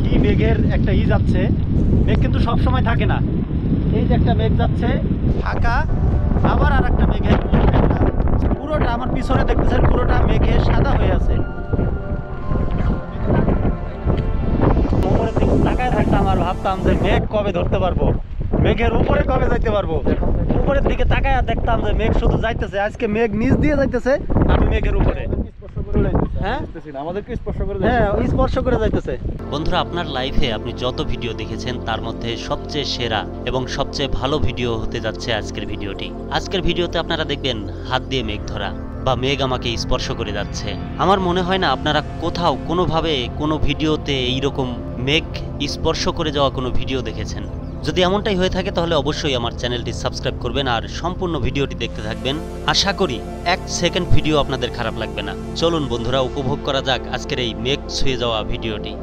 কি মেঘের একটা যাচ্ছে। মেঘ কিন্তু সব সময় থাকে না। এই যে একটা মেঘ যাচ্ছে ফাঁকা, আবার আর একটা মেঘের পুরোটা আমার পিছনে দেখতেছেন পুরোটা মেঘে সাদা হয়ে আছে। উপরের দিকে তাকায় থাকতাম আর ভাবতাম যে মেঘ কবে ধরতে পারবো, মেঘের উপরে কবে যাইতে পারবো। উপরের দিকে তাকায় দেখতাম যে মেঘ শুধু যাইতেছে। আজকে মেঘ নিচ দিয়ে যাইতেছে, আমি মেঘের উপরে। হ্যাঁ, স্পর্শ করে যাইতেছে। বন্ধুরা, আপনার লাইফে আপনি যত ভিডিও দেখেছেন তার মধ্যে সবচেয়ে সেরা এবং সবচেয়ে ভালো ভিডিও হতে যাচ্ছে আজকের ভিডিওটি। আজকের ভিডিওতে আপনারা দেখবেন হাত দিয়ে মেঘ ধরা বা মেঘ আমাকে স্পর্শ করে যাচ্ছে। আমার মনে হয় না আপনারা কোথাও কোনোভাবে কোনো ভিডিওতে এইরকম মেঘ স্পর্শ করে যাওয়া কোনো ভিডিও দেখেছেন। যদি এমনটাই হয়ে থাকে তাহলে অবশ্যই আমার চ্যানেলটি সাবস্ক্রাইব করবেন আর সম্পূর্ণ ভিডিওটি দেখতে থাকবেন। আশা করি 1 সেকেন্ড ভিডিও আপনাদের খারাপ লাগবে না। চলুন বন্ধুরা, উপভোগ করা যাক আজকের এই মেঘ ছুঁয়ে যাওয়া ভিডিওটি।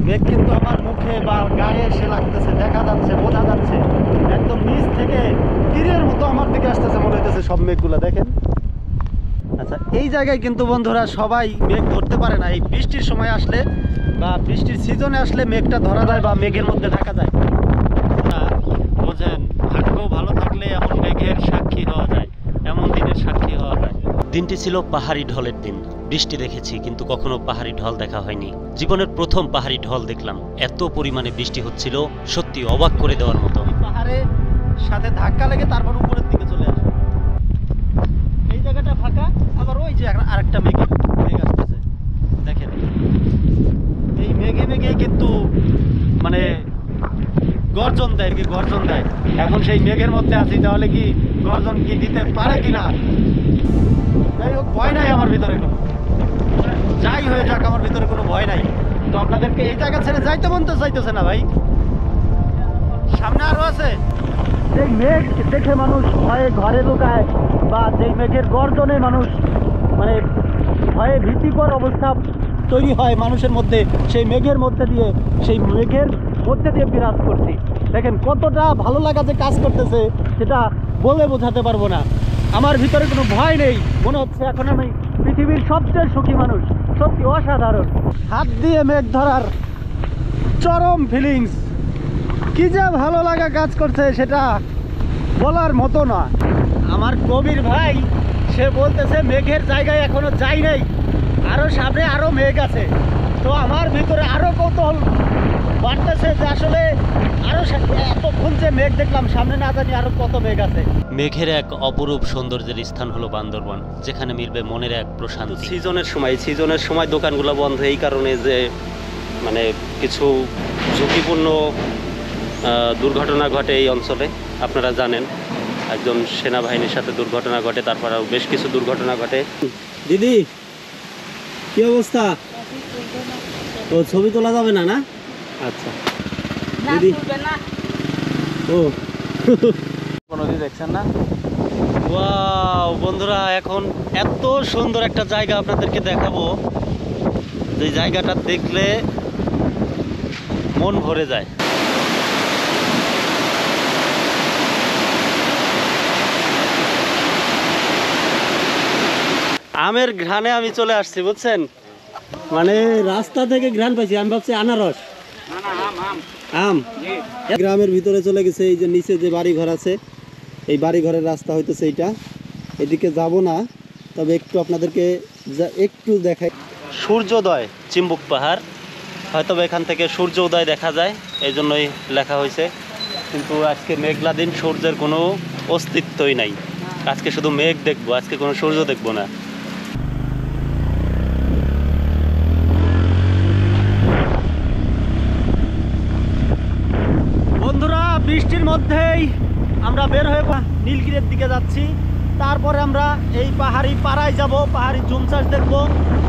মেঘ কিন্তু আমার মুখে বা গায়ে এসে লাগতেছে, দেখা যাচ্ছে, বোঝা যাচ্ছে। একদম নিচ থেকে তীরের মতো আমার দিকে আসতেছে মনে হইতেছে সব মেঘগুলো, দেখেন। আচ্ছা, এই জায়গায় কিন্তু বন্ধুরা সবাই মেঘ ধরতে পারে না। এই বৃষ্টির সময় আসলে বা বৃষ্টির সিজনে আসলে মেঘটা ধরা যায় বা মেঘের মধ্যে থাকা যায়। বোঝেন, ভাগ্য ভালো থাকলে এমন মেঘের সাক্ষী হওয়া যায়, এমন দিনের সাক্ষী হওয়া যায়। দিনটি ছিল পাহাড়ি ঢলের দিন। বৃষ্টি দেখেছি কিন্তু কখনো পাহাড়ি ঢল দেখা হয়নি। জীবনের প্রথম পাহাড়ি ঢল দেখলাম। এত পরিমাণে বৃষ্টি হচ্ছিল, সত্যি অবাক করে দেওয়ার মতো। পাহাড়ের সাথে ধাক্কা লেগে তারপর উপরের দিকে চলে আসে। এই জায়গাটা ফাঁকা, আবার ওই যে আরেকটা মেঘ আসতেছে, দেখেন। এই মেঘে মেঘে কিন্তু মানে গর্জন দেয়, কি গর্জন দেয়। এখন সেই মেঘের মধ্যে আছি, তাহলে কি গর্জন কি দিতে পারে কিনা। যাই হোক, ভয় নাই আমার ভিতরে কোনো, যাই হয়ে যাক আমার ভিতরে কোনো ভয় নাই। তো আপনাদেরকে এই জায়গা ছেড়ে যাইতে মন তো চাইতেছে না ভাই। সামনে আরো আছে। যেই মেঘ দেখে মানুষ ভয়ে ঘরে লুকায় বা যেই মেঘের গর্জনে মানুষ মানে ভয়ে ভীতিকর অবস্থা তৈরি হয় মানুষের মধ্যে, সেই মেঘের মধ্যে দিয়ে বিরাজ করছি। দেখেন কতটা ভালো লাগা যে কাজ করতেছে, সেটা বলে বোঝাতে পারবো না। আমার ভিতরে কোনো ভয় নেই, মনে হচ্ছে এখন আমি পৃথিবীর সবচেয়ে সুখী মানুষ। সত্যি অসাধারণ। হাত দিয়ে মেঘ ধরার চরম ফিলিংস, কি যে ভালো লাগা কাজ করছে সেটা বলার মতো না। আমার কবির ভাই সে বলতেছে মেঘের জায়গায় এখনো যাই নাই, আরো সামনে আরো মেঘ আছে। তো আমার ভিতরে আরো কৌতূহল বাড়তেছে যে আসলে আরো এতক্ষণ যে মেঘ দেখলাম, সামনে না জানি আরো কত মেঘ আছে। মেঘের এক অপরূপ সৌন্দর্যের স্থান হলো বান্দরবন, যেখানে মিলবে মনের এক প্রশান্তি। সিজনের সময় দোকানগুলো বন্ধ, এই কারণে যে মানে কিছু ঝুঁকিপূর্ণ দুর্ঘটনা ঘটে এই অঞ্চলে। আপনারা জানেন, একজন সেনাবাহিনীর সাথে দুর্ঘটনা ঘটে, তারপর আরও বেশ কিছু দুর্ঘটনা ঘটে। দিদি, কি অবস্থা? তো ছবি তোলা যাবে না? না, আচ্ছা দিদি। ও কোনোদিন দেখছেন না? ওয়াও বন্ধুরা, এখন এত সুন্দর একটা জায়গা আপনাদেরকে দেখাবো, যে জায়গাটা দেখলে মন ভরে যায়। আমের ঘ্রাণে আমি চলে আসছি, বুঝছেন? মানে রাস্তা থেকে ঘ্রাণ পাইছি, আমি ভাবছি আনারস। আম। গ্রামের ভিতরে চলে গেছে। এই যে নিচে যে বাড়ি ঘর আছে, এই বাড়ি ঘরের রাস্তা হইতেছে এইটা। এদিকে যাব না, তবে একটু আপনাদেরকে একটু দেখাই। সূর্যোদয়, চিম্বুক পাহাড়। হয়তো এখান থেকে সূর্য উদয় দেখা যায়, এই জন্যই লেখা হয়েছে। কিন্তু আজকে মেঘলা দিন, সূর্যের কোনো অস্তিত্বই নাই। আজকে শুধু মেঘ দেখবো, আজকে কোনো সূর্য দেখবো না। বন্ধুরা, বৃষ্টির মধ্যেই আমরা বের হয়ে নীলগিরির দিকে যাচ্ছি। তারপরে আমরা এই পাহাড়ি পাড়ায় যাব, পাহাড়ি জুম চাষ দেখবো,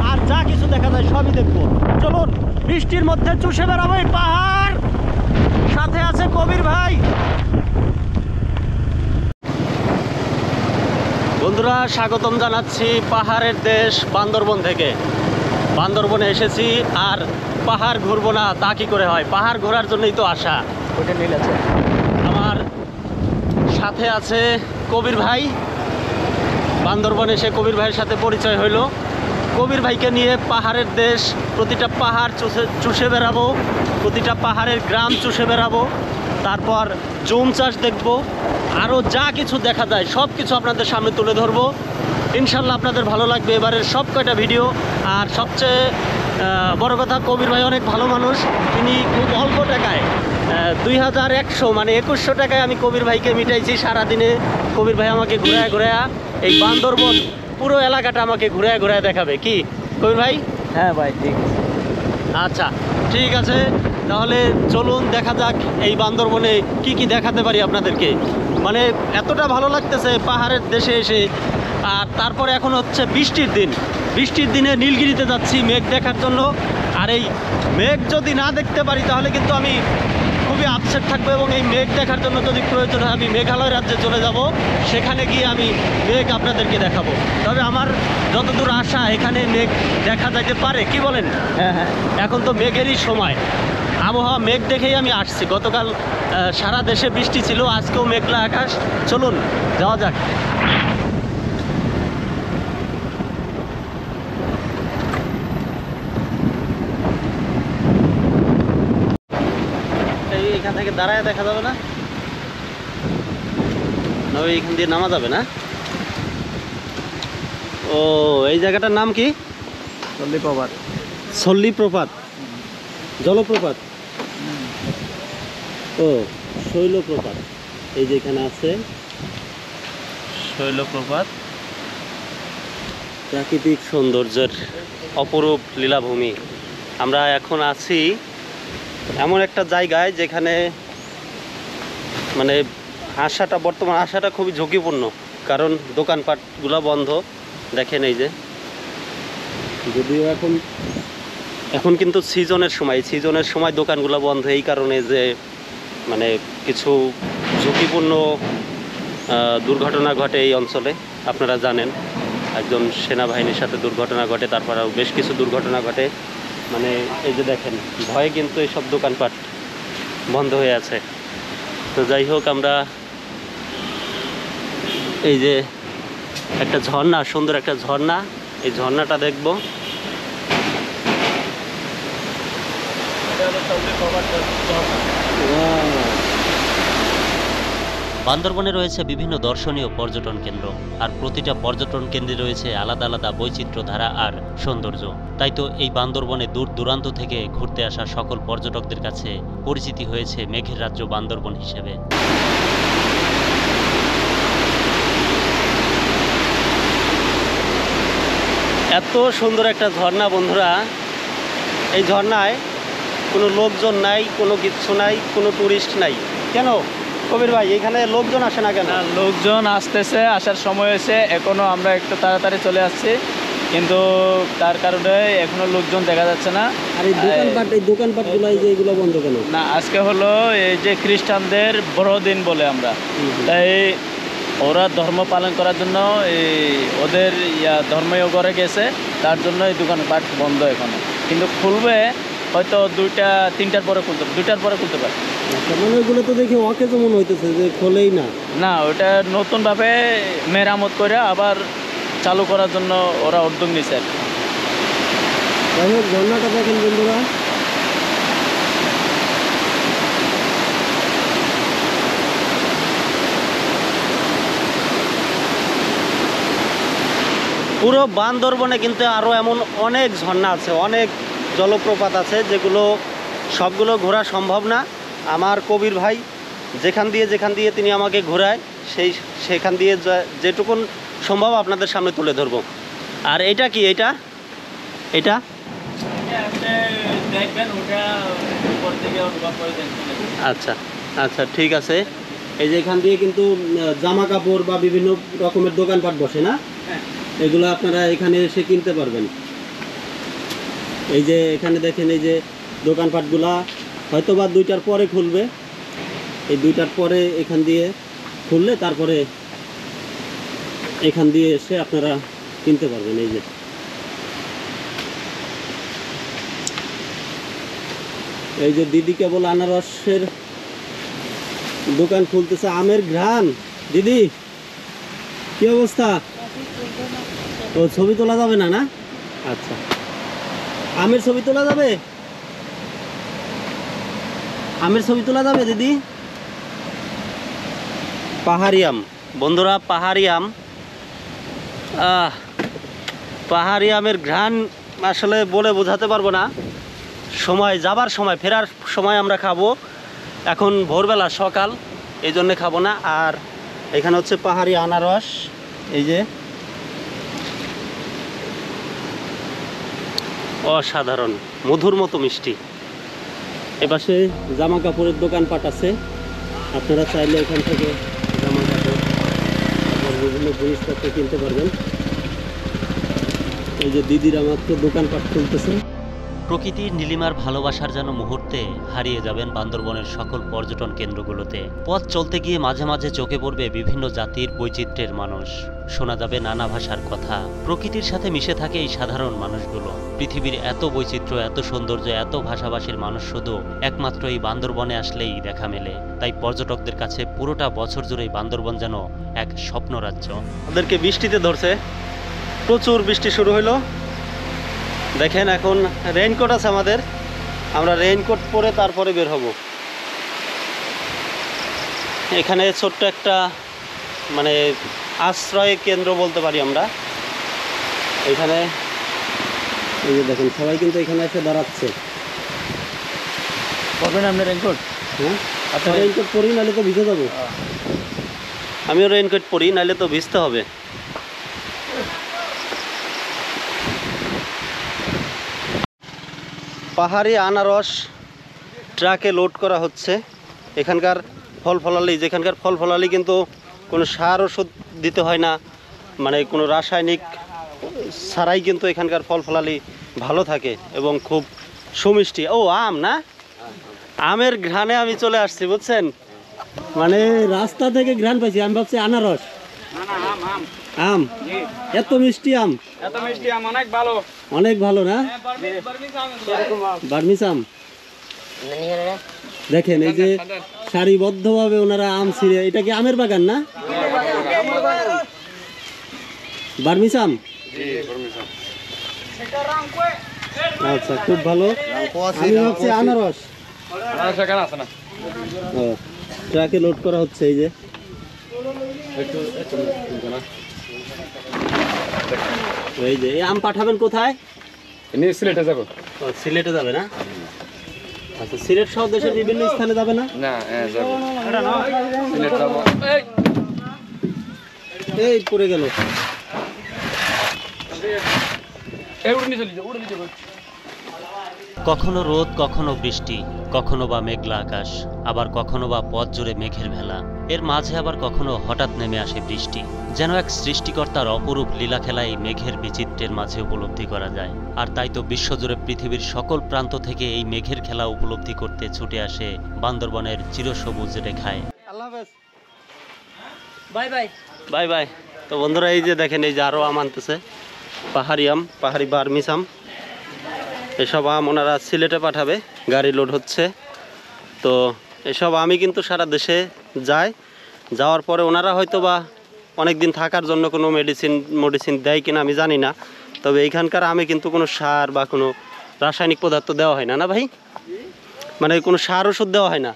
আর যা কিছু দেখা যায় সবই দেখবো। চলুন, বৃষ্টির মধ্যে চুষে বেড়াবো এই পাহাড়। সাথে আছে কবির ভাই। বন্ধুরা, স্বাগতম জানাচ্ছি পাহাড়ের দেশ বান্দরবন থেকে। বান্দরবনে এসেছি, আর পাহাড় ঘুরবো না তা কি করে হয়? পাহাড় ঘোরার জন্যই তো আসা। ওইটা নীল আছে। আমার সাথে আছে কবির ভাই। বান্দরবন এসে কবির ভাইয়ের সাথে পরিচয় হইল। কবির ভাইকে নিয়ে পাহাড়ের দেশ, প্রতিটা পাহাড় চুষে বেড়াবো, প্রতিটা পাহাড়ের গ্রাম চুষে বেড়াবো, তারপর জুম চাষ দেখবো, আরও যা কিছু দেখা যায় সব কিছু আপনাদের সামনে তুলে ধরবো। ইনশাল্লাহ আপনাদের ভালো লাগবে এবারের সব কয়টা ভিডিও। আর সবচেয়ে বড় কথা, কবির ভাই অনেক ভালো মানুষ, তিনি খুব অল্প টাকায় 2100 মানে 2100 টাকায় আমি কবির ভাইকে মিটাইছি সারাদিনে। কবির ভাই আমাকে ঘুরায় ঘুরায়া এই বান্দরবন পুরো এলাকাটা আমাকে ঘুরায় ঘুরায় দেখাবে, কি কবির ভাই? হ্যাঁ ভাই, ঠিক আচ্ছা ঠিক আছে, তাহলে চলুন দেখা যাক এই বান্দরবনে কি কি দেখাতে পারি আপনাদেরকে। মানে এতটা ভালো লাগতেছে পাহাড়ের দেশে এসে। আর তারপরে এখন হচ্ছে বৃষ্টির দিন, বৃষ্টির দিনে নীলগিরিতে যাচ্ছি মেঘ দেখার জন্য। আর এই মেঘ যদি না দেখতে পারি তাহলে কিন্তু আমি খুবই আপসেট থাকবো, এবং এই মেঘ দেখার জন্য যদি প্রয়োজন হয় আমি মেঘালয় রাজ্যে চলে যাব, সেখানে গিয়ে আমি মেঘ আপনাদেরকে দেখাবো। তবে আমার যতদূর আশা এখানে মেঘ দেখা যেতে পারে, কি বলেন? হ্যাঁ হ্যাঁ, এখন তো মেঘেরই সময়, আবহাওয়া মেঘ দেখেই আমি আসছি। গতকাল সারা দেশে বৃষ্টি ছিল, আজকেও মেঘলা আকাশ। চলুন যাওয়া যাক। এখান থেকে দাঁড়ায় দেখা যাবে না? না এইখান দিয়ে নামা যাবে না? ও, এই জায়গাটার নাম কি? চল্লিপ্রপাত। চল্লিপ্রপাত, জলপ্রপাত। ও, শৈলপ্রপাত, এই যে এখানে আছে শৈলপ্রপাত। প্রাকৃতিক সৌন্দর্যের অপরূপ লীলাভূমি। আমরা এখন আছি এমন একটা জায়গায় যেখানে মানে বর্তমান আসাটা খুবই ঝুঁকিপূর্ণ, কারণ দোকানপাটগুলো বন্ধ। দেখেন এই যে, যদিও এখন কিন্তু সিজনের সময় দোকানগুলো বন্ধ, এই কারণে যে মানে কিছু ঝুঁকিপূর্ণ দুর্ঘটনা ঘটে এই অঞ্চলে। আপনারা জানেন, একজন সেনাবাহিনীর সাথে দুর্ঘটনা ঘটে, তারপরেও বেশ কিছু দুর্ঘটনা ঘটে। মানে এই যে দেখেন, ভয়ে কিন্তু এইসব দোকানপাট বন্ধ হয়ে আছে। তো যাই হোক, আমরা এই যে একটা ঝর্ণা, সুন্দর একটা ঝর্ণা, এই ঝর্ণাটা দেখব। বান্দরবনে রয়েছে বিভিন্ন দর্শনীয় পর্যটন কেন্দ্র, আর প্রতিটা পর্যটন কেন্দ্রে রয়েছে আলাদা আলাদা বৈচিত্র্যধারা আর সৌন্দর্য। তাই তো এই বান্দরবনে দূর দূরান্ত থেকে ঘুরতে আসা সকল পর্যটকদের কাছে পরিচিতি হয়েছে মেঘের রাজ্য বান্দরবন হিসেবে। এত সুন্দর একটা ঝর্ণা বন্ধুরা, এই ঝর্ণায় কোনো লোকজন নাই, কোনো কিচ্ছু নাই, কোনো টুরিস্ট নাই। কেন কবির ভাই, এখানে লোকজন আসে না কেন? লোকজন আসতেছে, আসার সময় হয়েছে, এখনো আমরা একটু তাড়াতাড়ি চলে আসছি, কিন্তু তার কারণে এখনো লোকজন দেখা যাচ্ছে না। আর এই দোকানপাটগুলো এই যে এগুলো বন্ধ কেন? না, আজকে হলো এই যে খ্রিস্টানদের বড়দিন বলে আমরা, তাই ওরা ধর্ম পালন করার জন্য এই ওদের ধর্মীয় ঘরে গেছে, তার জন্য এই দোকানপাট বন্ধ এখনো, কিন্তু খুলবে হয়তো 2টা-3টার পরে খুলতে পারে। মানে ওইগুলো তো দেখি অকেজ মনে হইতেছে যে খোলেই না। না, ওটা নতুনভাবে মেরামত করে আবার চালু করার জন্য ওরা উদ্যোগ নিয়েছে। যাই হোক, ঝর্ণাটা দেখেন বন্ধুরা, পুরো বান্দরবনে কিন্তু আরও এমন অনেক ঝর্ণা আছে, অনেক জলপ্রপাত আছে, যেগুলো সবগুলো ঘোরা সম্ভব না। আমার কবির ভাই যেখান দিয়ে তিনি আমাকে ঘোরায়, সেখান দিয়ে যেটুকুন সম্ভব আপনাদের সামনে তুলে ধরবো। আর এটা কি? এটা আচ্ছা আচ্ছা, ঠিক আছে। এই যে এখান দিয়ে কিন্তু জামা কাপড় বা বিভিন্ন রকমের দোকানপাট বসে না, এগুলো আপনারা এখানে এসে কিনতে পারবেন। এই যে এখানে দেখেন, এই যে দোকানপাটগুলা হয়তো বা 2টার পরে খুলবে, এই 2টার পরে এখান দিয়ে খুললে তারপরে এখান দিয়ে এসে আপনারা কিনতে পারবেন। এই যে দিদি কেবল আনারসের দোকান খুলতেছে, আমের ঘ্রাণ। দিদি কি অবস্থা? ও, ছবি তোলা যাবে না? না, আচ্ছা, আমের ছবি তোলা যাবে? আমের ছবি তোলা যাবে দিদি? পাহাড়ি আম বন্ধুরা, পাহাড়ি আম। পাহাড়ি আমের ঘ্রাণ আসলে বলে বোঝাতে পারবো না। সময় যাবার সময়, ফেরার সময় আমরা খাবো। এখন ভোরবেলা সকাল, এই জন্যে খাবো না। আর এখানে হচ্ছে পাহাড়ি আনারস, এই যে অসাধারণ মধুর মতো মিষ্টি। এপাশে জামা কাপড়ের দোকানপাট আছে, আপনারা চাইলে এখান থেকে জামা কাপড় বিভিন্ন জিনিসপত্র কিনতে পারবেন। এই যে দিদিরা মাত্র দোকানপাট খুলতেছে। প্রকৃতির নীলিমার ভালোবাসার যেন মুহূর্তে হারিয়ে যাবেন বান্দরবনের সকল পর্যটন কেন্দ্রগুলোতে। পথ চলতে গিয়ে মাঝে মাঝে চোখে পড়বে বিভিন্ন জাতির বৈচিত্র্যের মানুষ, শোনা যাবে নানা ভাষার কথা। প্রকৃতির সাথে মিশে থাকে এই সাধারণ মানুষগুলো। পৃথিবীর এত বৈচিত্র্য, এত সৌন্দর্য, এত ভাষাভাষীর মানুষ শুধু একমাত্র এই বান্দরবনে আসলেই দেখা মেলে। তাই পর্যটকদের কাছে পুরোটা বছর জুড়েই বান্দরবন যেন এক স্বপ্ন রাজ্য। ওদেরকে বৃষ্টিতে ধরছে, প্রচুর বৃষ্টি শুরু হলো। দেখেন এখন রেইনকোট আছে আমাদের, আমরা রেইনকোট পরে তারপরে বের হব। এখানে ছোট্ট একটা মানে আশ্রয় কেন্দ্র বলতে পারি আমরা। এখানে এই যে দেখেন সবাই কিন্তু এখানে এসে দাঁড়াচ্ছে। করবেন আপনি রেনকোট? হ্যাঁ, আচ্ছা রেইনকোট পরি, নাহলে তো ভিজে যাবো। আমিও রেইনকোট পরি, নাহলে তো ভিজতে হবে। পাহাড়ি আনারস ট্রাকে লোড করা হচ্ছে। এখানকার ফল ফলালি, যেখানকার ফল ফলালি কিন্তু কোনো সার ওষুধ দিতে হয় না, মানে কোনো রাসায়নিক ছাড়াই কিন্তু এখানকার ফল ফলালি ভালো থাকে এবং খুব সুমিষ্টি। ও আম না, আমের ঘ্রাণে আমি চলে আসছি বুঝছেন, মানে রাস্তা থেকে ঘ্রাণ পাইছি। আমি ভাবছি আনারস, আম এত মিষ্টি আম, এত মিষ্টি আম অনেক ভালো, অনেক ভালো না? বার্মিস আম দেখেন, এই যে সারিবদ্ধভাবে ওনারা আম ছিঁড়ে, এটা কি আমের বাগান না? বার্মিস আম, আচ্ছা খুব ভালো। আমি ভাবছি আনারস। ও, ট্রাকে লোড করা হচ্ছে। এই যে এই যে এই আম পাঠাবেন কোথায়? সিলেটে যাবো। ও, সিলেটে যাবে না? আচ্ছা, সিলেট সহ দেশের বিভিন্ন স্থানে যাবে না? না, যাবো সিলেট যাবো। এই পড়ে গেল। কখনো রোদ, কখনো বৃষ্টি, কখনো বা মেঘলা আকাশ, আবার কখনো বা পথ জুড়ে মেঘের ভেলা। এর মাঝে আবার কখনো হঠাৎ নেমে আসে বৃষ্টি। যেন এক সৃষ্টিকর্তার অপরূপ লীলা খেলা এই মেঘের বিচিত্রের মাঝে উপলব্ধি করা যায়। আর তাই তো বিশ্বজুড়ে পৃথিবীর সকল প্রান্ত থেকে এই মেঘের খেলা উপলব্ধি করতে ছুটে আসে বান্দরবনের চিরসবুজ রেখায়। আল্লাহ হাফেজ, বাই বাই বাই বাই। তো বন্ধুরা, এই যে দেখেন, এই যে আরও আম আনতেছে, পাহাড়ি আম, পাহাড়ি বার্মিস আম। এসব আম ওনারা সিলেটে পাঠাবে, গাড়ি লোড হচ্ছে। তো এসব আমি কিন্তু সারা দেশে যায়, যাওয়ার পরে ওনারা হয়তো বা অনেক দিন থাকার জন্য কোনো মেডিসিন দেয় কিনা আমি জানি না। তবে এইখানকার আমে কিন্তু কোনো সার বা কোনো রাসায়নিক পদার্থ দেওয়া হয় না, না ভাই? মানে কোনো সার ওষুধ দেওয়া হয় না,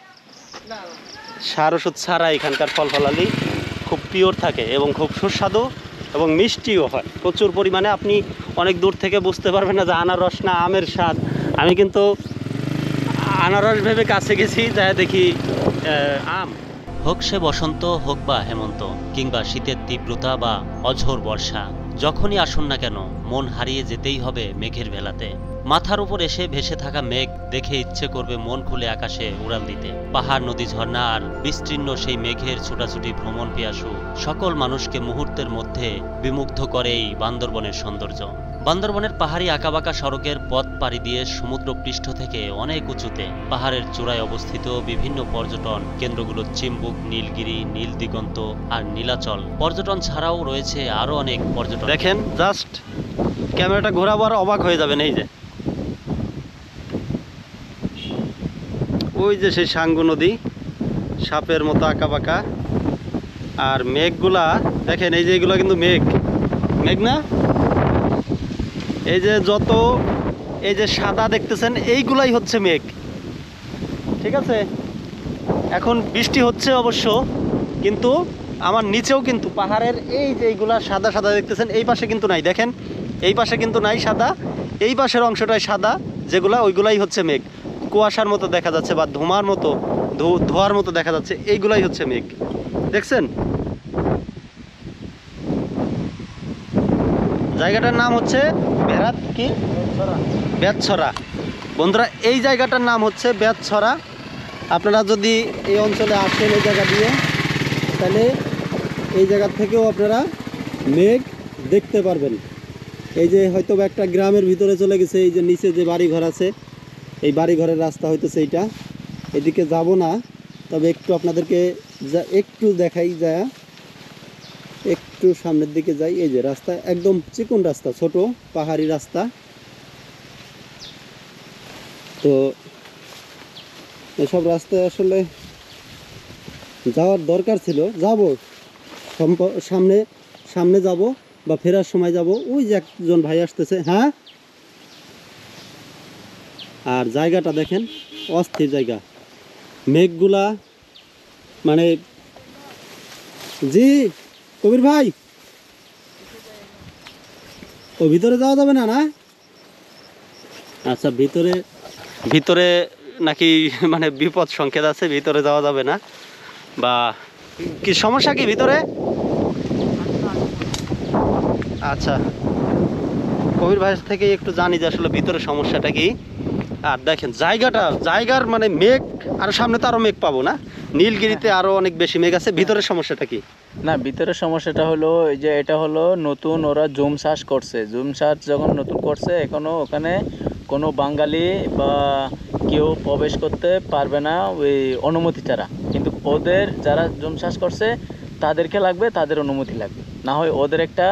সার ওষুধ ছাড়া এখানকার ফল ফলালি খুব পিওর থাকে এবং খুব সুস্বাদু এবং মিষ্টিও হয় প্রচুর পরিমাণে। আপনি অনেক দূর থেকে বুঝতে পারবেন না যে আনারস না আমের স্বাদ। আমি কিন্তু আনারস ভেবে কাছে গেছি, যাই দেখি আম। হোক সে বসন্ত, হোক বা হেমন্ত, কিংবা শীতের তীব্রতা বা অঝোর বর্ষা, যখনই আসুন না কেন মন হারিয়ে যেতেই হবে মেঘের ভেলাতে। মাথার উপর এসে ভেসে থাকা মেঘ দেখে ইচ্ছে করবে মন খুলে আকাশে উড়াল দিতে। পাহাড়, নদী, ঝর্ণা আর বিস্তীর্ণ সেই মেঘের ছোটাছুটি ভ্রমণ পিয়াসু সকল মানুষকে মুহূর্তের মধ্যে বিমুগ্ধ করে এই বান্দরবনের সৌন্দর্য। বান্দরবনের পাহাড়ি আঁকাবাঁকা সড়কের পথ পাড়ি দিয়ে সমুদ্র পৃষ্ঠ থেকে অনেক উঁচুতে পাহাড়ের চূড়ায় অবস্থিত বিভিন্ন পর্যটন কেন্দ্রগুলো চিম্বুক, নীলগিরি, নীল দিগন্ত আর নীলাচল। পর্যটন ছাড়াও রয়েছে আরো অনেক পর্যটন। দেখেন, জাস্ট ক্যামেরাটা ঘোরাবো আর অবাক হয়ে যাবেন। এই যে ওই যে সেই সাঙ্গু নদী, সাপের মতো আঁকাবাঁকা, আর মেঘগুলা দেখেন, এই যে এগুলো কিন্তু মেঘ, মেঘ না? এই যে যত এই যে সাদা দেখতেছেন এইগুলাই হচ্ছে মেঘ, ঠিক আছে। এখন বৃষ্টি হচ্ছে অবশ্য, কিন্তু আমার নিচেও কিন্তু পাহাড়ের এই যে এইগুলা সাদা সাদা দেখতেছেন, এই পাশে কিন্তু নাই, দেখেন এই পাশে কিন্তু নাই সাদা, এই পাশের অংশটাই সাদা, যেগুলা ওইগুলাই হচ্ছে মেঘ, কুয়াশার মতো দেখা যাচ্ছে বা ধোঁয়ার মতো ধোঁয়ার মতো দেখা যাচ্ছে, এইগুলাই হচ্ছে মেঘ, দেখছেন। জায়গাটার নাম হচ্ছে বেড়াত কি বেতছড়া। বন্ধুরা এই জায়গাটার নাম হচ্ছে বেতছড়া। আপনারা যদি এই অঞ্চলে আসেন এই জায়গা দিয়ে, তাহলে এই জায়গা থেকেও আপনারা মেঘ দেখতে পারবেন। এই যে হয়তো একটা গ্রামের ভিতরে চলে গেছে, এই যে নিচে যে বাড়িঘর আছে, এই বাড়িঘরের রাস্তা হইতেছে এইটা, এদিকে যাব না, তবে একটু আপনাদেরকে একটু দেখাই যায়, একটু সামনের দিকে যাই। এই যে রাস্তা একদম চিকন রাস্তা, ছোট পাহাড়ি রাস্তা। তো এসব রাস্তায় আসলে যাওয়ার দরকার ছিল, যাব সামনে সামনে যাব বা ফেরার সময় যাব। ওই যে একজন ভাই আসতেছে, হ্যাঁ। আর জায়গাটা দেখেন, অস্থির জায়গা, মেঘগুলা মানে, জি কবির ভাই, ও ভিতরে যাওয়া যাবে না? না আচ্ছা, ভিতরে ভিতরে নাকি মানে বিপদ সংকেত আছে, ভিতরে যাওয়া যাবে না। বা কি সমস্যা কি ভিতরে? আচ্ছা, কবির ভাইয়ের থেকে একটু জানি যে আসলে ভিতরে সমস্যাটা কি। আর দেখেন জায়গার মানে মেঘ, আর সামনে তো আরো মেঘ পাবো না, নীলগিরিতে আরো অনেক বেশি মেঘ আছে। ভিতরের সমস্যাটা কি? না, ভিতরের সমস্যাটা হলো এই যে এটা হলো নতুন, ওরা জুম চাষ করছে, জুম চাষ যখন নতুন করছে, এখনো ওখানে কোনো বাঙালি বা কেউ প্রবেশ করতে পারবে না ওই অনুমতি ছাড়া। কিন্তু ওদের যারা জুম চাষ করছে তাদেরকে লাগবে, তাদের অনুমতি লাগবে, না হয় ওদের একটা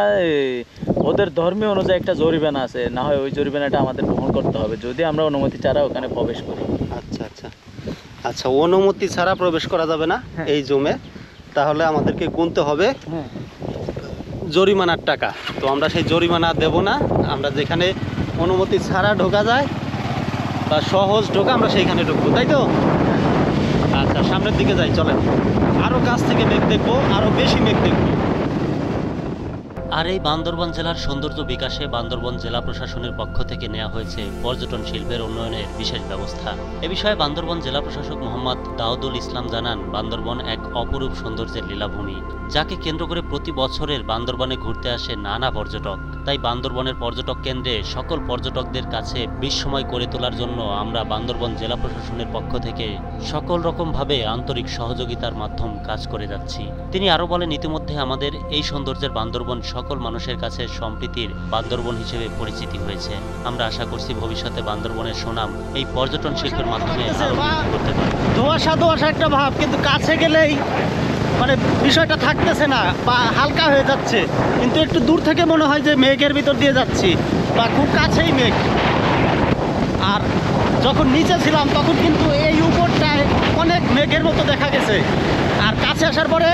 ওদের ধর্মীয় অনুযায়ী একটা জরিমানা আছে, না হয় ওই জরিমানাটা আমাদের বহন করতে হবে যদি আমরা অনুমতি ছাড়া ওখানে প্রবেশ করি। আচ্ছা আচ্ছা আচ্ছা, অনুমতি ছাড়া প্রবেশ করা যাবে না এই জমে, তাহলে আমাদেরকে গুনতে হবে জরিমানার টাকা। তো আমরা সেই জরিমানা দেব না, আমরা যেখানে অনুমতি ছাড়া ঢোকা যায় বা সহজ ঢোকা, আমরা সেইখানে ঢুকবো, তাই তো? আচ্ছা, সামনের দিকে যাই, চলেন। আরো কাছ থেকে মেঘ দেখবো, আরো বেশি মেঘ দেখবো। আর এই বান্দরবান জেলার সৌন্দর্য বিকাশে বান্দরবান জেলা প্রশাসনের পক্ষ থেকে নেওয়া হয়েছে পর্যটন শিল্পের উন্নয়নের বিশেষ ব্যবস্থা। এ বিষয়ে বান্দরবান জেলা প্রশাসক মোহাম্মদ দাউদুল ইসলাম জানান, বান্দরবান এক অপরূপ সৌন্দর্যের লীলাভূমি, যাকে কেন্দ্র করে প্রতি বছরের বান্দরবানে ঘুরতে আসে নানা পর্যটক। তাই বান্দরবানের পর্যটক কেন্দ্রে সকল পর্যটকদের কাছে বিস্ময় করে তোলার জন্য আমরা বান্দরবান জেলা প্রশাসনের পক্ষ থেকে সকল রকমভাবে আন্তরিক সহযোগিতার মাধ্যম কাজ করে যাচ্ছি। তিনি আরও বলেন, ইতিমধ্যে আমাদের এই সৌন্দর্যের বান্দরবান সকল মানুষের কাছে সম্প্রীতির বান্দরবন হিসেবে পরিচিতি হয়েছে। আমরা আশা করছি ভবিষ্যতে বান্দরবনের সুনাম এই পর্যটন শিল্পের মাধ্যমে আরো বৃদ্ধি করতে পারবে। ধোঁয়াশা একটা ভাব, কিন্তু কাছে গেলেই মানে বিষয়টা থাকতেছে না বা হালকা হয়ে যাচ্ছে, কিন্তু একটু দূর থেকে মনে হয় যে মেঘের ভিতর দিয়ে যাচ্ছি বা খুব কাছেই মেঘ। আর যখন নিচে ছিলাম তখন কিন্তু এই উপরটায় অনেক মেঘের মতো দেখা গেছে, আর কাছে আসার পরে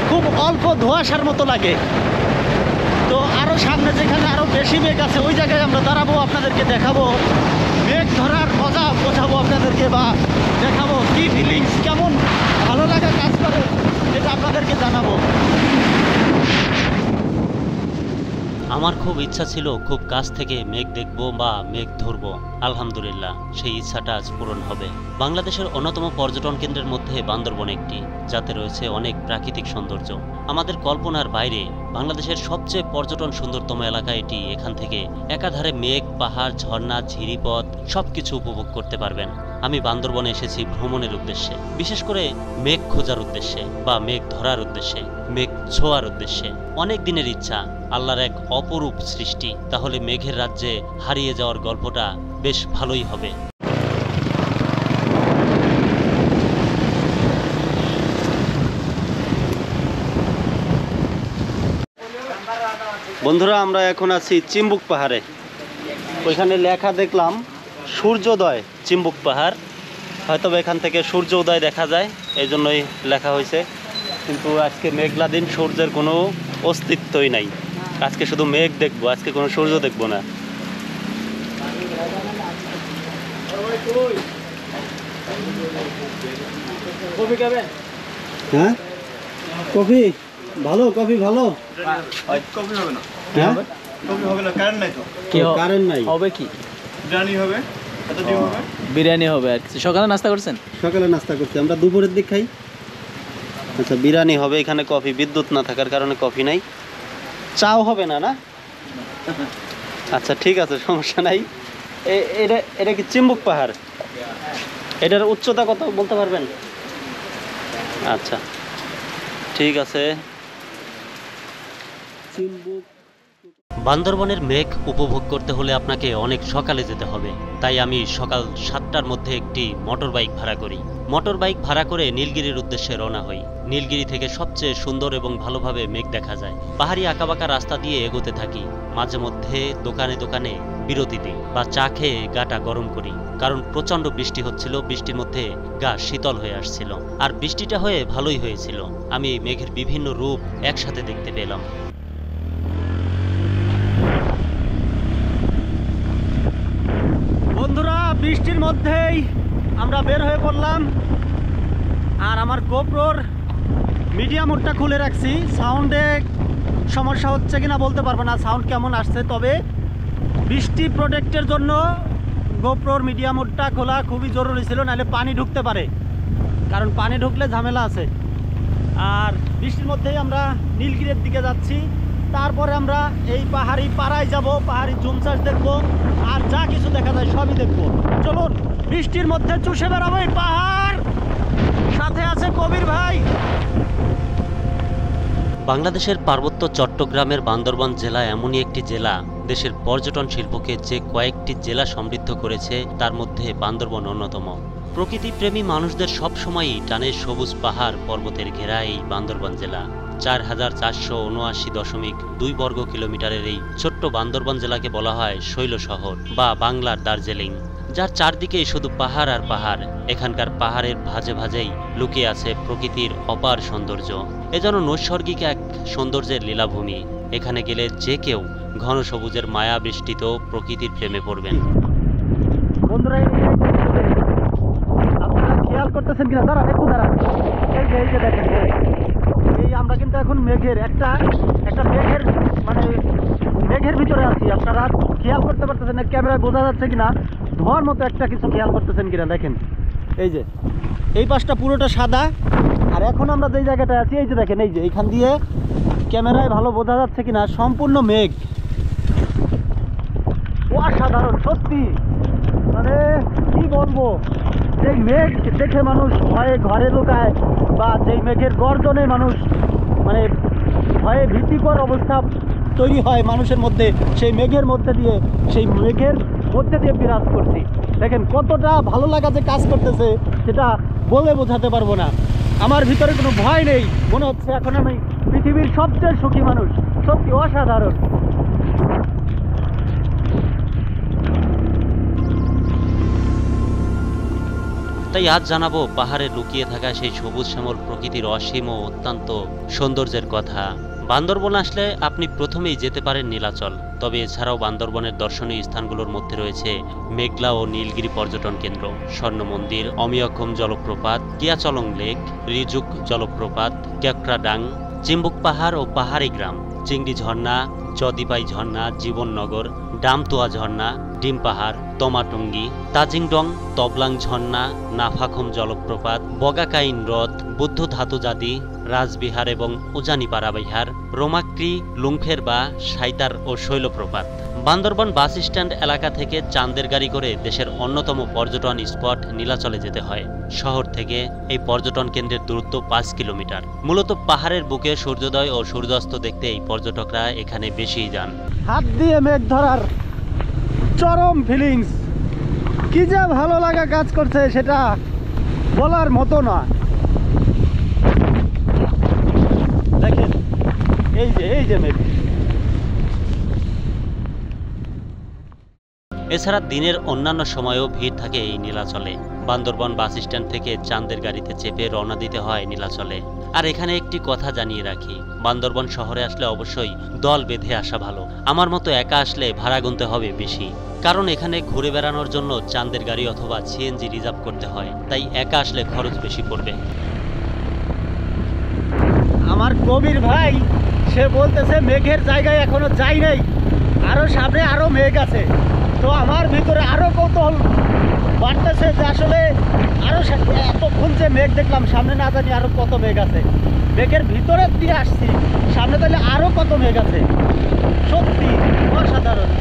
খুব অল্প ধোঁয়াশার মতো লাগে। তো আরও সামনে যেখানে আরও বেশি মেঘ আছে ওই জায়গায় আমরা দাঁড়াবো, আপনাদেরকে দেখাবো মেঘ ধরার মজা, বোঝাবো আপনাদেরকে বা দেখাবো কি ফিলিংস, কেমন ভালো লাগা কাজ করে, এটা আপনাদেরকে জানাবো। আমার খুব ইচ্ছা ছিল খুব কাছ থেকে মেঘ দেখব বা মেঘ ধরব। আলহামদুলিল্লাহ, সেই ইচ্ছাটা আজ পূরণ হবে। বাংলাদেশের অন্যতম পর্যটন কেন্দ্রের মধ্যে বান্দরবন একটি, যাতে রয়েছে অনেক প্রাকৃতিক সৌন্দর্য আমাদের কল্পনার বাইরে। বাংলাদেশের সবচেয়ে পর্যটন সুন্দরতম এলাকা এটি। এখান থেকে একাধারে মেঘ, পাহাড়, ঝর্ণা, ঝিরিপথ সবকিছু উপভোগ করতে পারবেন। আমি বান্দরবনে এসেছি ভ্রমণের উদ্দেশ্যে, বিশেষ করে মেঘ খোঁজার উদ্দেশ্যে বা মেঘ ধরার উদ্দেশ্যে, মেঘ ছোঁয়ার উদ্দেশ্যে। অনেক দিনের ইচ্ছা, আল্লাহর এক অপরূপ সৃষ্টি। তাহলে মেঘের রাজ্যে হারিয়ে যাওয়ার গল্পটা বেশ ভালোই হবে। বন্ধুরা, আমরা এখন আছি চিম্বুক পাহাড়ে। ওইখানে লেখা দেখলাম সূর্যোদয় চিম্বুক পাহাড়, হয়তো এখান থেকে সূর্য উদয় দেখা যায়, এই জন্যই লেখা হয়েছে। কিন্তু আজকে মেঘলা দিন, সূর্যের কোনো অস্তিত্বই নাই। আজকে শুধু মেঘ দেখবো, আজকে কোনো সূর্য দেখবো না। কফি খাবেন? হ্যাঁ কফি ভালো, কফি ভালো। কফি হবে না, হ্যাঁ কফি হবে না, কারেন্ট নাই তো। কি কারেন্ট নাই, হবে কি? বিরিয়ানি হবে, এত ডিম হবে। বিরিয়ানি হবে আর কিছু। সকালে নাস্তা করছেন? সকালে নাস্তা করছি, আমরা দুপুরের দিক খাই। আচ্ছা বিরিয়ানি হবে এখানে, কফি, বিদ্যুৎ না থাকার কারণে কফি নাই। চাও হবে না, না? আচ্ছা ঠিক আছে, সমস্যা নাই। এটা এটা কি চিম্বুক পাহাড়? এটার উচ্চতা কত বলতে পারবেন? আচ্ছা ঠিক আছে। চিম্বুক বান্দরবনের মেঘ উপভোগ করতে হলে আপনাকে অনেক সকালে যেতে হবে, তাই আমি সকাল 7টার মধ্যে একটি মোটর বাইক ভাড়া করি। মোটর বাইক ভাড়া করে নীলগিরির উদ্দেশ্যে রওনা হই। নীলগিরি থেকে সবচেয়ে সুন্দর এবং ভালোভাবে মেঘ দেখা যায়। পাহাড়ি আঁকাবাঁকা রাস্তা দিয়ে এগোতে থাকি। মাঝে মধ্যে দোকানে দোকানে বিরতি দিই বা চা খেয়ে গাটা গরম করি, কারণ প্রচণ্ড বৃষ্টি হচ্ছিল। বৃষ্টির মধ্যে গা শীতল হয়ে আসছিল, আর বৃষ্টিটা হয়ে ভালোই হয়েছিল। আমি মেঘের বিভিন্ন রূপ একসাথে দেখতে পেলাম। বন্ধুরা, বৃষ্টির মধ্যেই আমরা বের হয়ে পড়লাম, আর আমার গোপ্রোর মিডিয়া মোডটা খুলে রাখছি। সাউন্ডে সমস্যা হচ্ছে কিনা বলতে পারবো না, সাউন্ড কেমন আসছে, তবে বৃষ্টি প্রোটেক্টের জন্য গোপ্রোর মিডিয়া মোডটা খোলা খুবই জরুরি ছিল, নাহলে পানি ঢুকতে পারে, কারণ পানি ঢুকলে ঝামেলা আছে। আর বৃষ্টির মধ্যেই আমরা নীলগিরির দিকে যাচ্ছি। তারপরে আমরা এই পাহাড়ি পাড়ায় যাব, পাহাড়ি জুম চাষ দেখবো, আর যা কিছু দেখা যায় সবই দেখবো। চলুন বৃষ্টির মধ্যে চুষে বেড়াবো এই পাহাড়। সাথে আছে কবির ভাই। বাংলাদেশের পার্বত্য চট্টগ্রামের বান্দরবান জেলা এমনই একটি জেলা, দেশের পর্যটন শিল্পকে যে কয়েকটি জেলা সমৃদ্ধ করেছে তার মধ্যে বান্দরবান অন্যতম। প্রকৃতিপ্রেমী মানুষদের সবসময়ই টানে সবুজ পাহাড় পর্বতের ঘেরা এই বান্দরবান জেলা। ৪,৪৭৯.২ বর্গ কিলোমিটারের এই ছোট্ট বান্দরবান জেলাকে বলা হয় শৈল শহর বা বাংলার দার্জিলিং, যার চারদিকেই শুধু পাহাড় আর পাহাড়। এখানকার পাহাড়ের ভাঁজে ভাঁজেই লুকিয়ে আছে প্রকৃতির অপার সৌন্দর্য। এ যেন নৈসর্গিক এক সৌন্দর্যের লীলাভূমি। এখানে গেলে যে কেউ ঘন সবুজের মায়া বৃষ্টিত প্রকৃতির প্রেমে পড়বেন। বন্ধুরা, আপনারা খেয়াল করতেছেন কিনা? দাঁড়ান একটু দাঁড়ান। এই যে দেখেন, এই আমরা কিন্তু এখন মেঘের একটা মেঘের মানে মেঘের ভিতরে আছি। আপনারা খেয়াল করতে পারতেছেন না, ক্যামেরায় বোঝা যাচ্ছে কিনা, ধোঁয়ার মতো একটা কিছু খেয়াল করতেছেন কিনা দেখেন। এই যে এই পাশটা পুরোটা সাদা, আর এখন আমরা যেই জায়গাটায় আছি, এই যে দেখেন, এই যে এইখান দিয়ে ক্যামেরায় ভালো বোঝা যাচ্ছে কিনা, সম্পূর্ণ মেঘ। অসাধারণ সত্যি, মানে কি বলবো, যে মেঘ দেখে মানুষ ভয়ে ঘরে লুকায়, বা যেই মেঘের গর্জনে মানুষ মানে ভয়ে ভীতিকর অবস্থা তৈরি হয় মানুষের মধ্যে, সেই মেঘের মধ্যে দিয়ে বিরাজ করছি। দেখেন কতটা ভালো লাগা যে কাজ করতেছে, সেটা বলে বোঝাতে পারবো না। আমার ভিতরে কোনো ভয় নেই, মনে হচ্ছে এখন আমি পৃথিবীর সবচেয়ে সুখী মানুষ। সত্যি অসাধারণ। তাই আজ জানাবো পাহাড়ে লুকিয়ে থাকা সেই সবুজ শ্যামল প্রকৃতির অসীম ও অত্যন্ত সৌন্দর্যের কথা। বান্দরবন আসলে আপনি প্রথমেই যেতে পারেন নীলাচল, তবে এছাড়াও বান্দরবনের দর্শনীয় স্থানগুলোর মধ্যে রয়েছে মেঘলা ও নীলগিরি পর্যটন কেন্দ্র, স্বর্ণ মন্দির, অমিয়ক্ষম জলপ্রপাত, কিয়াচলং লেক, রিজুক জলপ্রপাত, ক্যাকড়াডাং, চিম্বুক পাহাড় ও পাহাড়ি গ্রাম, চিংড়ি ঝর্ণা, জদিপাই ঝর্ণা, জীবননগর, ডামতোয়া ঝর্ণা, ডিম পাহাড়, তমাটুঙ্গি, তাজিংডং, তবলাং ঝর্ণা, নাফাখম জলপ্রপাত, বগাকাইন হ্রদ, বুদ্ধ ধাতুজাদি, রাজবিহার এবং উজানিপাড়া বিহার, রোমাক্রি, লুংফের বা সাইতার ও শৈলপ্রপাত। বান্দরবান বাস স্ট্যান্ড এলাকা থেকে চাঁদের গাড়ি করে দেশের অন্যতম পর্যটন স্পট নীলাচলে যেতে হয়। শহর থেকে এই পর্যটন কেন্দ্রের দূরত্ব 5 কিলোমিটার। মূলত পাহাড়ের বুকে সূর্যোদয় ও সূর্যাস্ত দেখতে এই পর্যটকরা এখানে বেশিই যান। হাত দিয়ে মেঘ ধরার চরম ফিলিংস, কি যে ভালো লাগা কাজ করছে সেটা বলার মতো না। দেখেন এই যে মেঘ। এছাড়া দিনের অন্যান্য সময়েও ভিড় থাকে এই নীলাচলে। বান্দরবন বাস স্ট্যান্ড থেকে চাঁদের গাড়িতে চেপে রওনা দিতে হয় নীলাচলে। আর এখানে একটি কথা জানিয়ে রাখি, বান্দরবন শহরে আসলে অবশ্যই দল বেঁধে আসা ভালো। আমার মতো একা আসলে ভাড়া গুনতে হবে বেশি, কারণ এখানে ঘুরে বেড়ানোর জন্য চাঁদের গাড়ি অথবা সিএনজি রিজার্ভ করতে হয়, তাই একা আসলে খরচ বেশি পড়বে। আমার কবির ভাই সে বলতেছে মেঘের জায়গায় এখনো যাই নাই, আরো সামনে আরো মেঘ আছে। তো আমার ভিতরে আরো কৌতূহল বাড়তেছে যে আসলে আরো এতক্ষণ যে মেঘ দেখলাম, সামনে না জানি আরো কত মেঘ আছে। মেঘের ভিতরে দিয়ে আসছি, সামনে তাহলে আরো কত মেঘ আছে। সত্যি অসাধারণ।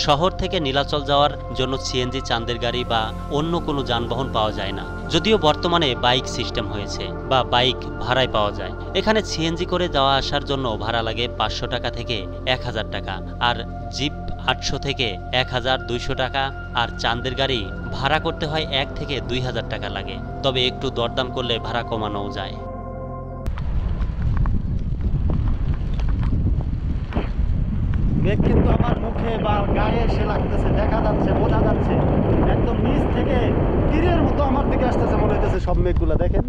শহর থেকে নীলাচল যাওয়ার জন্য সিএনজি, চাঁদের গাড়ি বা অন্য কোনো যানবাহন পাওয়া যায় না, যদিও বর্তমানে বাইক সিস্টেম হয়েছে বা বাইক ভাড়ায় পাওয়া যায়। এখানে সিএনজি করে যাওয়া আসার জন্য ভাড়া লাগে 500 টাকা থেকে 1000 টাকা, আর জিপ 800 থেকে 1200 টাকা, আর চাঁদের গাড়ি ভাড়া করতে হয় 1 থেকে 2000 টাকা লাগে, তবে একটু দরদাম করলে ভাড়া কমানোও যায়। মেঘ কিন্তু আমার মুখে বা গায়ে এসে লাগতেছে, দেখা যাচ্ছে, বোঝা যাচ্ছে। একদম নিচ থেকে তীরের মতো আমার দিকে আসতেছে মনে হইতেছে সব মেঘগুলো। দেখেন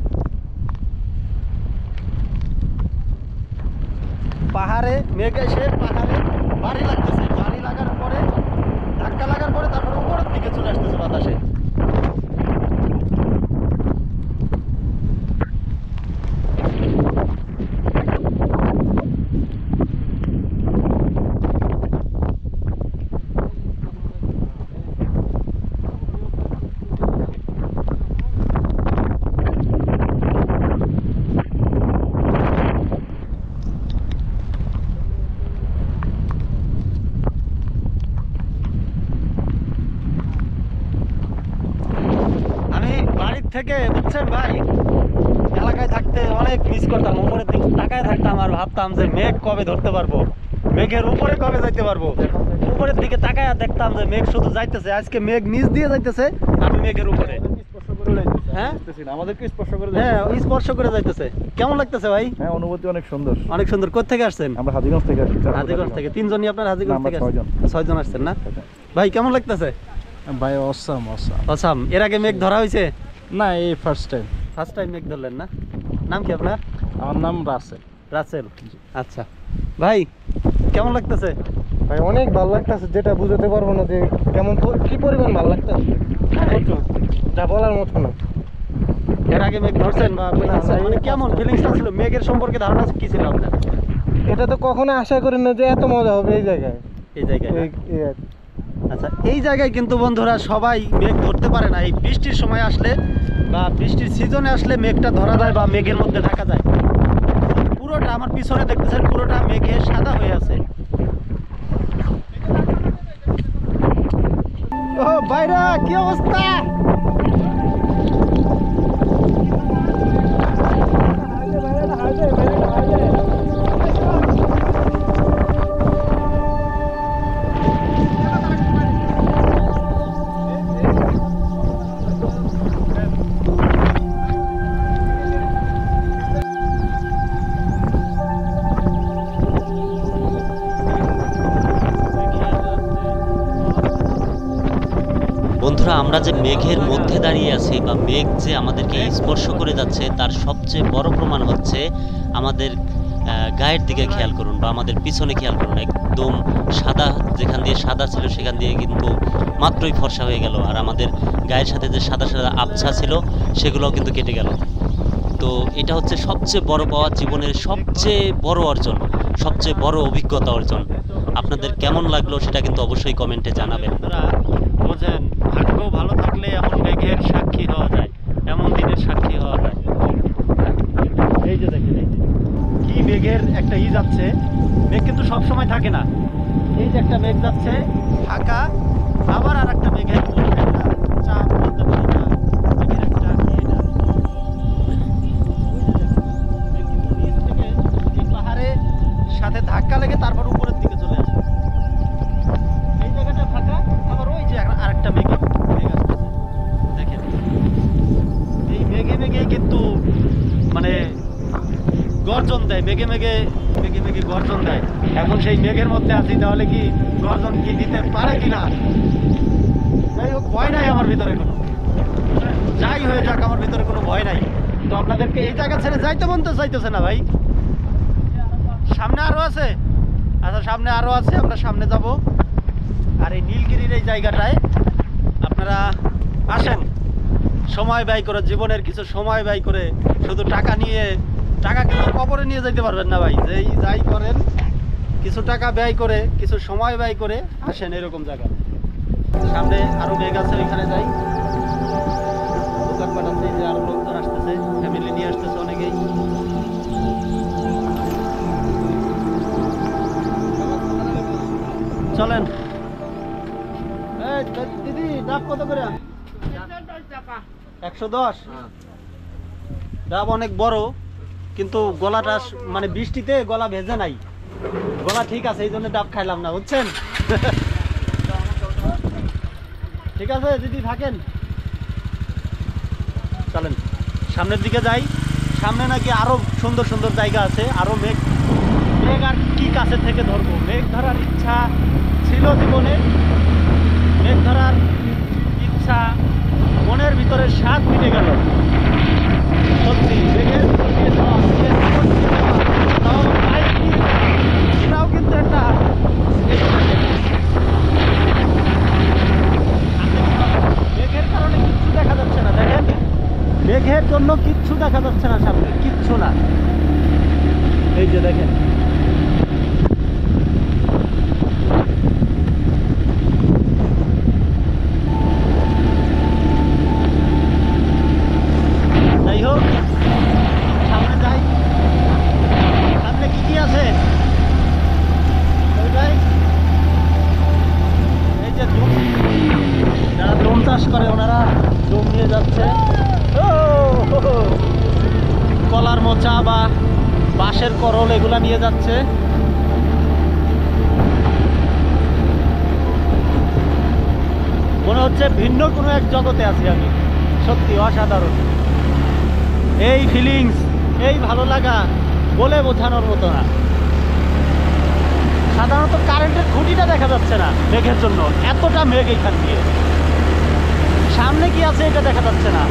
পাহাড়ে মেঘ এসে পাহাড়ে বাড়ি লাগতেছে, বাড়ি লাগার পরে ধাক্কা লাগার পরে তারপরে উপরের দিকে চলে আসতেছে বাতাসে। থেকে বুঝছেন ভাই, এলাকায় থাকতে অনেক মিস করতাম। উপরের দিকে তাকায় থাকতাম আর ভাবতাম যে মেঘ কবে ধরতে পারবো, মেঘের উপরে কবে যাইতে পারবো। উপরের দিকে তাকায় দেখতাম যে মেঘ শুধু যাইতেছে। আজকে মেঘ নিচ দিয়ে যাইতেছে, আমি মেঘের উপরে। হ্যাঁ আমাদেরকে স্পর্শ করে হ্যাঁ স্পর্শ করে যাইতেছে। কেমন লাগতেছে ভাই? হ্যাঁ, অনুভূতি অনেক সুন্দর। অনেক সুন্দর। কোথা থেকে আসছেন? আমরা হাজীগঞ্জ থেকে আসছি। হাজীগঞ্জ থেকে। তিনজনই আপনার হাজীগঞ্জ আমরা থেকে? 6 জন। 6 জন আসছেন না ভাই? কেমন লাগতেছে ভাই? অসাম। অসাম। এর আগে মেঘ ধরা হয়েছে? না, এই ফার্স্ট টাইম। ফার্স্ট টাইম মেঘ ধরলেন না? নাম কি আপনার? আমার নাম রাসেল। রাসেল, আচ্ছা। ভাই কেমন লাগতেছে? ভাই অনেক ভালো লাগতেছে, যেটা বুঝাতে পারবো না যে কেমন কি পরিমাণ ভালো লাগতেছে, যা বলার মতো না। এর আগে মেঘ ধরছেন বা মানে কেমন ফিলিংসটা ছিল? মেঘের সম্পর্কে ধারণা কি ছিল আপনার? এটা তো কখনো আশা করি না যে এত মজা হবে এই জায়গায়। এই জায়গায় আচ্ছা, এই জায়গায় কিন্তু বন্ধুরা সবাই মেঘ ধরতে পারে না। এই বৃষ্টির সময় আসলে বা বৃষ্টির সিজনে আসলে মেঘটা ধরা যায় বা মেঘের মধ্যে থাকা যায়। পুরোটা আমার পিছনে দেখতেছেন, পুরোটা মেঘে সাদা হয়ে আছে। ও বাইরা, কি অবস্থা? বন্ধুরা, আমরা যে মেঘের মধ্যে দাঁড়িয়ে আছি বা মেঘ যে আমাদেরকে স্পর্শ করে যাচ্ছে, তার সবচেয়ে বড় প্রমাণ হচ্ছে আমাদের গায়ের দিকে খেয়াল করুন বা আমাদের পিছনে খেয়াল করুন। একদম সাদা, যেখান দিয়ে সাদা ছিল সেখান দিয়ে কিন্তু মাত্রই ফর্সা হয়ে গেল, আর আমাদের গায়ের সাথে যে সাদা সাদা আবছা ছিল সেগুলোও কিন্তু কেটে গেল। তো এটা হচ্ছে সবচেয়ে বড় পাওয়া, জীবনের সবচেয়ে বড় অর্জন, সবচেয়ে বড় অভিজ্ঞতা অর্জন। আপনাদের কেমন লাগলো সেটা কিন্তু অবশ্যই কমেন্টে জানাবেন। বোঝেন, ভাগ্য ভালো থাকলে এমন মেঘের সাক্ষী হওয়া যায়, এমন দিনের সাক্ষী হওয়া যায়। এই যে দেখেন, এই যে কি মেঘের একটা যাচ্ছে। মেঘ কিন্তু সব সময় থাকে না। এই যে একটা মেঘ যাচ্ছে ফাঁকা, আবার আর একটা মেঘের একটা চাপ বলতে পারি না, মেঘের একটা এটা। মেঘ কিন্তু নিচ থেকে এই পাহাড়ের সাথে ধাক্কা লেগে তারপর উপরের দিকে চলে আসে। এই জায়গাটা ফাঁকা, আবার ওই যে আরেকটা মেঘ আসতেছে। দেখেন এই মেঘে মেঘে কিন্তু মানে গর্জন দেয়, মেঘে মেঘে মেঘে মেঘে গর্জন দেয়। এখন সেই মেঘের মধ্যে আছি, তাহলে কি গর্জন কি দিতে পারে কিনা? যাই হোক, ভয় নাই আমার ভিতরে কোনো, যাই হয়ে যাক আমার ভিতরে কোনো ভয় নাই। তো আপনাদেরকে এই জায়গা ছেড়ে যাইতে মন তো চাইতেছে না ভাই। সামনে আরো আছে, আচ্ছা সামনে আরো আছে, আমরা সামনে যাব। আর এই নীলগিরির এই জায়গাটায় আপনারা আসেন, সময় ব্যয় করে, জীবনের কিছু সময় ব্যয় করে, শুধু টাকা নিয়ে, টাকা কিন্তু কবরে নিয়ে যেতে পারবেন না ভাই। যেই যাই করেন, কিছু টাকা ব্যয় করে, কিছু সময় ব্যয় করে আসেন এরকম জায়গা। সামনে আরো মেঘ আছে, ওইখানে যাই। দোকানপাট আছে, এই যে আরো লোকজন আসতেছে, ফ্যামিলি নিয়ে আসতেছে অনেকেই। চলেন। এই দিদি, ডাব কত করে? 110। ডাব অনেক বড়, কিন্তু গলাটা মানে বৃষ্টিতে গলা ভেজে নাই, গলা ঠিক আছে, এই জন্য ডাব খাইলাম না, বুঝছেন? ঠিক আছে দিদি, থাকেন। চলেন সামনের দিকে যাই। সামনে নাকি আরো সুন্দর সুন্দর জায়গা আছে, আরো মেঘ। মেঘ আর কি কাছে থেকে ধরবো? মেঘ ধরার ইচ্ছা ছিল জীবনে, মেঘ ধরার ইচ্ছা, মনের ভিতরে স্বাদ মিটে গেল। সত্যি মেঘের উপর দিয়ে যাওয়া, তাও বাইক নিয়ে যাওয়া, এটাও কিন্তু একটা মেঘের কারণে কিচ্ছু দেখা যাচ্ছে না, দেখেন মেঘের জন্য কিচ্ছু দেখা যাচ্ছে না, সামনে কিচ্ছু না। এই যে দেখেন, যাই হোক সামনে যাই। সামনে কি কি আছে? ওইটাই, এই যে জুম, যারা জুম চাষ করে ওনারা জুম নিয়ে যাচ্ছে। কলার মোচা বা বাঁশের করল এগুলা নিয়ে যাচ্ছে। মনে হচ্ছে ভিন্ন কোনো এক জগতে আছি আমি, সত্যি অসাধারণ। এই ফিলিংস, এই ভালো লাগা বলে বোঝানোর মতো না। সাধারণত কারেন্টের খুঁটিটা দেখা যাচ্ছে না মেঘের জন্য, এতটা মেঘ এখান দিয়ে। সামনে কি আছে এটা দেখা যাচ্ছে না।